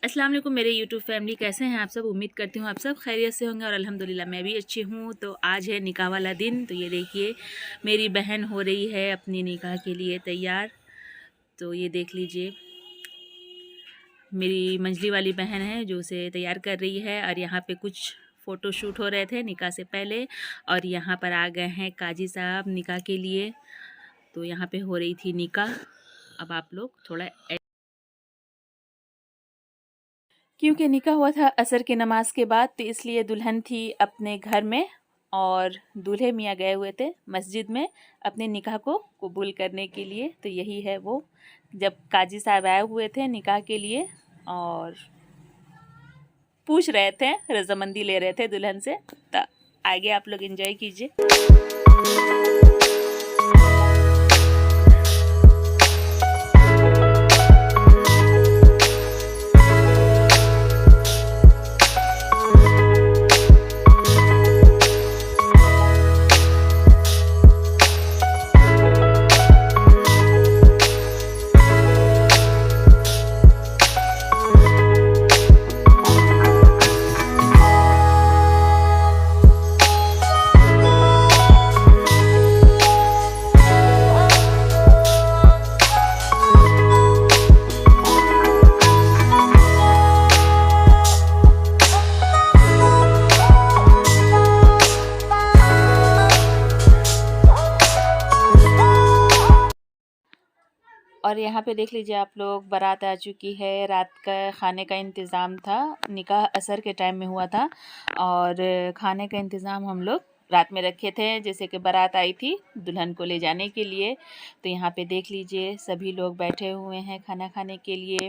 अस्सलाम वालेकुम मेरे यूट्यूब फैमिली, कैसे हैं आप सब। उम्मीद करती हूँ आप सब खैरियत से होंगे और अल्हम्दुलिल्लाह मैं भी अच्छी हूँ। तो आज है निकाह वाला दिन। तो ये देखिए मेरी बहन हो रही है अपनी निकाह के लिए तैयार। तो ये देख लीजिए मेरी मंजली वाली बहन है जो उसे तैयार कर रही है। और यहाँ पे कुछ फ़ोटो शूट हो रहे थे निकाह से पहले। और यहाँ पर आ गए हैं काजी साहब निकाह के लिए। तो यहाँ पे हो रही थी निकाह। अब आप लोग थोड़ा, क्योंकि निकाह हुआ था असर की नमाज के बाद, तो इसलिए दुल्हन थी अपने घर में और दूल्हे मियाँ गए हुए थे मस्जिद में अपने निकाह को कबूल करने के लिए। तो यही है वो, जब काजी साहब आए हुए थे निकाह के लिए और पूछ रहे थे, रजामंदी ले रहे थे दुल्हन से। तो आगे आप लोग एंजॉय कीजिए। और यहाँ पे देख लीजिए आप लोग, बारात आ चुकी है। रात का खाने का इंतज़ाम था, निकाह असर के टाइम में हुआ था और खाने का इंतज़ाम हम लोग रात में रखे थे। जैसे कि बारात आई थी दुल्हन को ले जाने के लिए। तो यहाँ पे देख लीजिए सभी लोग बैठे हुए हैं खाना खाने के लिए।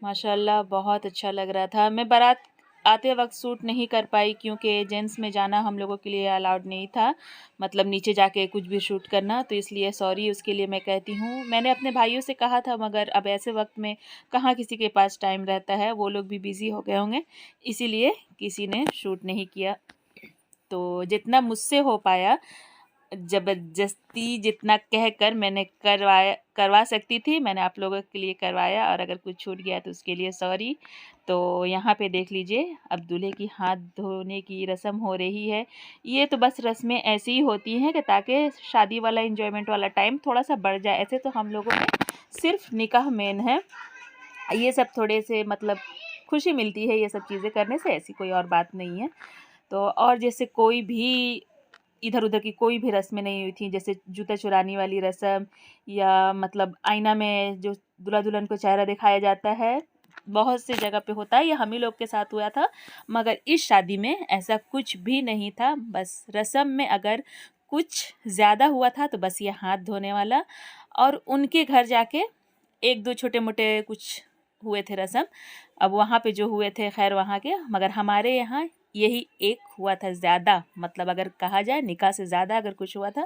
माशाल्लाह बहुत अच्छा लग रहा था। मैं बारात आते वक्त शूट नहीं कर पाई क्योंकि जेंट्स में जाना हम लोगों के लिए अलाउड नहीं था, मतलब नीचे जाके कुछ भी शूट करना। तो इसलिए सॉरी उसके लिए मैं कहती हूँ। मैंने अपने भाइयों से कहा था मगर अब ऐसे वक्त में कहाँ किसी के पास टाइम रहता है, वो लोग भी बिज़ी हो गए होंगे, इसीलिए किसी ने शूट नहीं किया। तो जितना मुझसे हो पाया, ज़बरदस्ती जितना कहकर मैंने करवा सकती थी, मैंने आप लोगों के लिए करवाया। और अगर कुछ छूट गया तो उसके लिए सॉरी। तो यहाँ पे देख लीजिए अब दूल्हे की हाथ धोने की रस्म हो रही है। ये तो बस रस्में ऐसी ही होती हैं कि ताकि शादी वाला एंजॉयमेंट वाला टाइम थोड़ा सा बढ़ जाए। ऐसे तो हम लोगों में सिर्फ निकाह मेन है, ये सब थोड़े से मतलब खुशी मिलती है ये सब चीज़ें करने से, ऐसी कोई और बात नहीं है। तो और जैसे कोई भी इधर उधर की कोई भी रस्में नहीं हुई थी, जैसे जूता चुराने वाली रस्म या मतलब आईना में जो दूल्हा दुल्हन को चेहरा दिखाया जाता है, बहुत से जगह पे होता है, ये हम ही लोग के साथ हुआ था। मगर इस शादी में ऐसा कुछ भी नहीं था। बस रस्म में अगर कुछ ज़्यादा हुआ था तो बस ये हाथ धोने वाला, और उनके घर जाके एक दो छोटे मोटे कुछ हुए थे रस्म। अब वहाँ पे जो हुए थे खैर वहाँ के, मगर हमारे यहाँ यही एक हुआ था ज़्यादा, मतलब अगर कहा जाए निकाह से ज़्यादा अगर कुछ हुआ था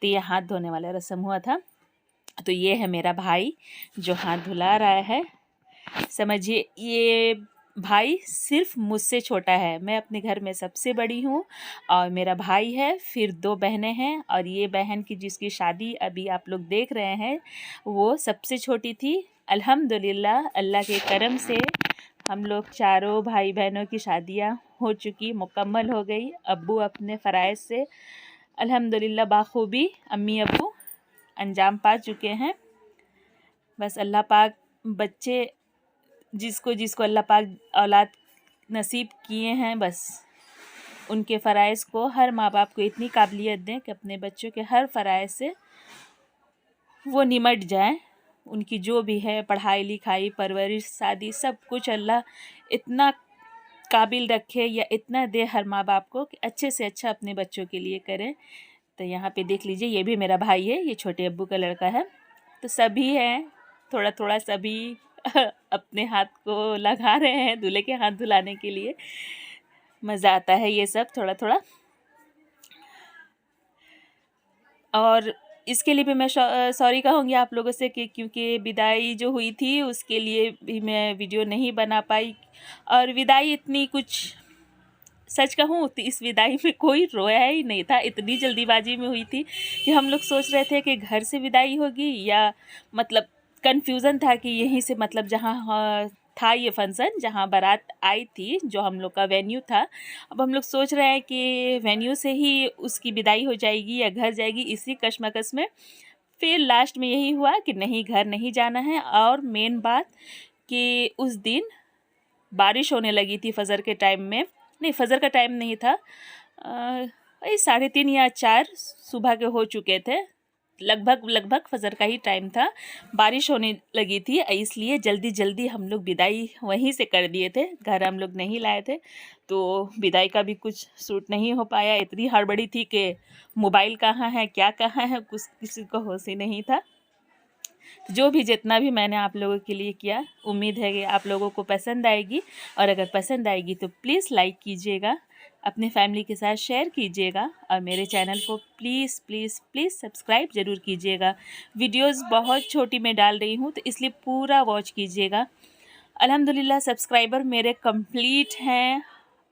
तो ये हाथ धोने वाला रस्म हुआ था। तो ये है मेरा भाई जो हाथ धुला रहा है। समझिए ये भाई सिर्फ मुझसे छोटा है, मैं अपने घर में सबसे बड़ी हूँ और मेरा भाई है, फिर दो बहनें हैं। और ये बहन की जिसकी शादी अभी आप लोग देख रहे हैं वो सबसे छोटी थी। अल्हम्दुलिल्लाह अल्लाह के करम से हम लोग चारों भाई बहनों की शादियाँ हो चुकी, मुकम्मल हो गई। अब्बू अपने फ़राइज़ से अल्हम्दुलिल्लाह बाखूबी अम्मी अब्बू अंजाम पा चुके हैं। बस अल्लाह पाक बच्चे जिसको जिसको अल्लाह पाक औलाद नसीब किए हैं, बस उनके फ़राइज़ को, हर माँ बाप को इतनी काबिलियत दें कि अपने बच्चों के हर फ़राइज़ से वो निमट जाएं। उनकी जो भी है पढ़ाई लिखाई परवरिश शादी सब कुछ अल्लाह इतना काबिल रखे या इतना दे हर माँ बाप को कि अच्छे से अच्छा अपने बच्चों के लिए करें। तो यहाँ पे देख लीजिए ये भी मेरा भाई है, ये छोटे अब्बू का लड़का है। तो सभी हैं, थोड़ा थोड़ा सभी अपने हाथ को लगा रहे हैं दूल्हे के हाथ धुलाने के लिए। मज़ा आता है ये सब थोड़ा थोड़ा। और इसके लिए भी मैं सॉरी कहूँगी आप लोगों से कि क्योंकि विदाई जो हुई थी उसके लिए भी मैं वीडियो नहीं बना पाई। और विदाई इतनी कुछ, सच कहूँ तो इस विदाई में कोई रोया ही नहीं था, इतनी जल्दीबाजी में हुई थी कि हम लोग सोच रहे थे कि घर से विदाई होगी या मतलब कन्फ्यूज़न था कि यहीं से मतलब जहाँ था ये फंक्शन जहाँ बारात आई थी, जो हम लोग का वेन्यू था। अब हम लोग सोच रहे हैं कि वेन्यू से ही उसकी विदाई हो जाएगी या घर जाएगी, इसी कश्मकश में फिर लास्ट में यही हुआ कि नहीं, घर नहीं जाना है। और मेन बात कि उस दिन बारिश होने लगी थी फजर के टाइम में, नहीं फजर का टाइम नहीं था, वही 3:30 या 4 सुबह के हो चुके थे, लगभग फजर का ही टाइम था। बारिश होने लगी थी, इसलिए जल्दी जल्दी हम लोग विदाई वहीं से कर दिए थे, घर हम लोग नहीं लाए थे। तो विदाई का भी कुछ शूट नहीं हो पाया, इतनी हड़बड़ी थी कि मोबाइल कहाँ है क्या कहाँ है कुछ किसी को होश ही नहीं था। जो भी जितना भी मैंने आप लोगों के लिए किया, उम्मीद है कि आप लोगों को पसंद आएगी। और अगर पसंद आएगी तो प्लीज़ लाइक कीजिएगा, अपने फैमिली के साथ शेयर कीजिएगा और मेरे चैनल को प्लीज़ प्लीज़ प्लीज़ सब्सक्राइब ज़रूर कीजिएगा। वीडियोस बहुत छोटी मैं डाल रही हूँ तो इसलिए पूरा वॉच कीजिएगा। अल्हम्दुलिल्लाह सब्सक्राइबर मेरे कंप्लीट हैं,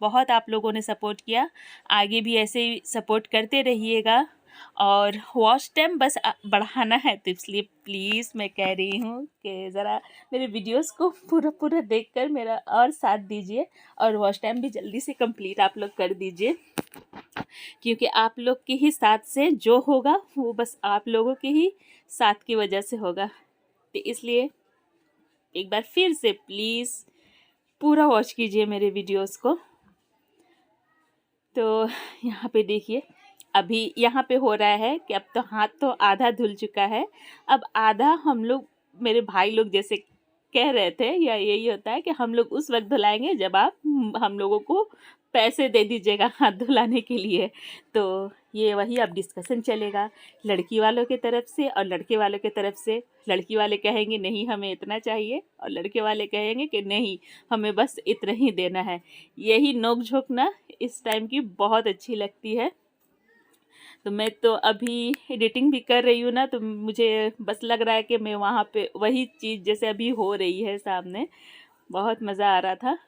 बहुत आप लोगों ने सपोर्ट किया, आगे भी ऐसे ही सपोर्ट करते रहिएगा। और वॉच टाइम बस बढ़ाना है, तो इसलिए प्लीज़ मैं कह रही हूँ कि ज़रा मेरे वीडियोस को पूरा देखकर मेरा और साथ दीजिए और वॉच टाइम भी जल्दी से कंप्लीट आप लोग कर दीजिए, क्योंकि आप लोग के ही साथ से जो होगा वो बस आप लोगों के ही साथ की वजह से होगा। तो इसलिए एक बार फिर से प्लीज़ पूरा वॉच कीजिए मेरे वीडियोस को। तो यहाँ पे देखिए, अभी यहाँ पे हो रहा है कि अब तो हाथ तो आधा धुल चुका है, अब आधा हम लोग, मेरे भाई लोग जैसे कह रहे थे, या यही होता है कि हम लोग उस वक्त धुलाएंगे जब आप हम लोगों को पैसे दे दीजिएगा हाथ धुलाने के लिए। तो ये वही अब डिस्कशन चलेगा लड़की वालों के तरफ से और लड़के वालों के तरफ से। लड़की वाले कहेंगे नहीं हमें इतना चाहिए, और लड़के वाले कहेंगे कि नहीं हमें बस इतना ही देना है। यही नोक झोंक ना इस टाइम की बहुत अच्छी लगती है। तो मैं तो अभी एडिटिंग भी कर रही हूँ ना, तो मुझे बस लग रहा है कि मैं वहाँ पे वही चीज़ जैसे अभी हो रही है सामने, बहुत मज़ा आ रहा था।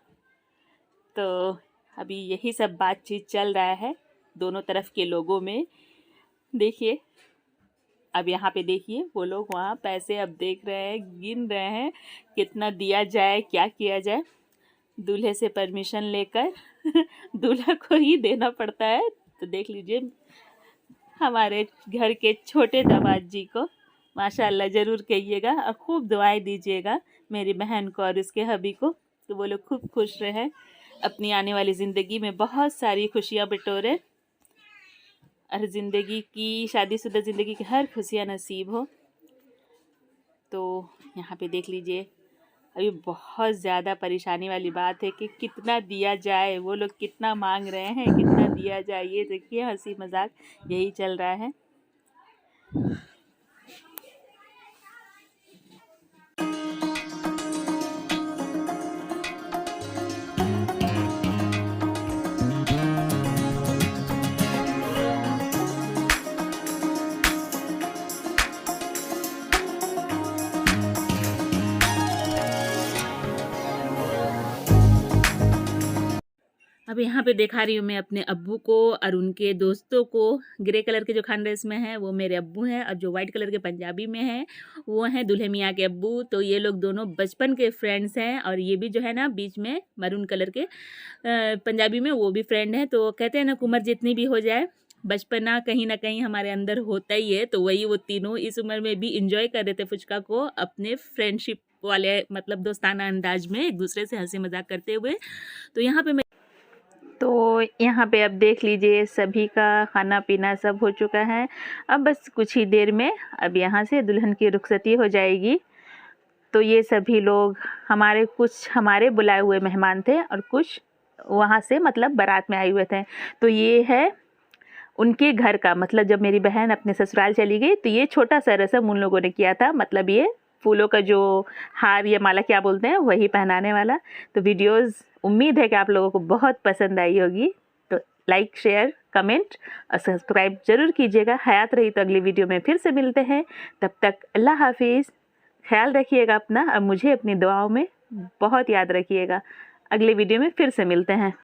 तो अभी यही सब बातचीत चल रहा है दोनों तरफ के लोगों में। देखिए अब यहाँ पे देखिए वो लोग वहाँ पैसे अब देख रहे हैं, गिन रहे हैं कितना दिया जाए, क्या किया जाए। दूल्हे से परमिशन लेकर दूल्हा को ही देना पड़ता है। तो देख लीजिए हमारे घर के छोटे दामाद जी को माशाल्लाह ज़रूर कहिएगा और खूब दुआएं दीजिएगा मेरी बहन को और उसके हबी को, तो वो लोग खूब खुश रहें, अपनी आने वाली ज़िंदगी में बहुत सारी खुशियाँ बटोरे और ज़िंदगी की, शादीशुदा ज़िंदगी की हर खुशियाँ नसीब हो। तो यहाँ पे देख लीजिए अभी बहुत ज़्यादा परेशानी वाली बात है कि कितना दिया जाए, वो लोग कितना मांग रहे हैं, कितना दिया जाए। ये देखिए हंसी मजाक यही चल रहा है। अब यहाँ पे दिखा रही हूँ मैं अपने अब्बू को और उनके दोस्तों को। ग्रे कलर के जो खान ड्रेस में हैं वो मेरे अब्बू हैं, और जो वाइट कलर के पंजाबी में हैं वो हैं दूल्हे मियाँ के अब्बू। तो ये लोग दोनों बचपन के फ्रेंड्स हैं, और ये भी जो है ना बीच में मरून कलर के पंजाबी में वो भी फ्रेंड हैं। तो कहते हैं ना उम्र जितनी भी हो जाए, बचपना कहीं ना कहीं हमारे अंदर होता ही है। तो वही वो तीनों इस उम्र में भी इंजॉय कर रहे थे फुचका को अपने फ्रेंडशिप वाले मतलब दोस्ताना अंदाज में, एक दूसरे से हंसी मजाक करते हुए। तो यहाँ पे अब देख लीजिए सभी का खाना पीना सब हो चुका है। अब बस कुछ ही देर में अब यहाँ से दुल्हन की रुखसती हो जाएगी। तो ये सभी लोग कुछ हमारे बुलाए हुए मेहमान थे और कुछ वहाँ से मतलब बारात में आए हुए थे। तो ये है उनके घर का, मतलब जब मेरी बहन अपने ससुराल चली गई तो ये छोटा सा रस्म उन लोगों ने किया था, मतलब ये फूलों का जो हार या माला क्या बोलते हैं वही पहनाने वाला। तो वीडियोस उम्मीद है कि आप लोगों को बहुत पसंद आई होगी। तो लाइक शेयर कमेंट और सब्सक्राइब ज़रूर कीजिएगा। हयात रही तो अगली वीडियो में फिर से मिलते हैं, तब तक अल्लाह हाफिज़। ख्याल रखिएगा अपना और मुझे अपनी दुआओं में बहुत याद रखिएगा। अगले वीडियो में फिर से मिलते हैं।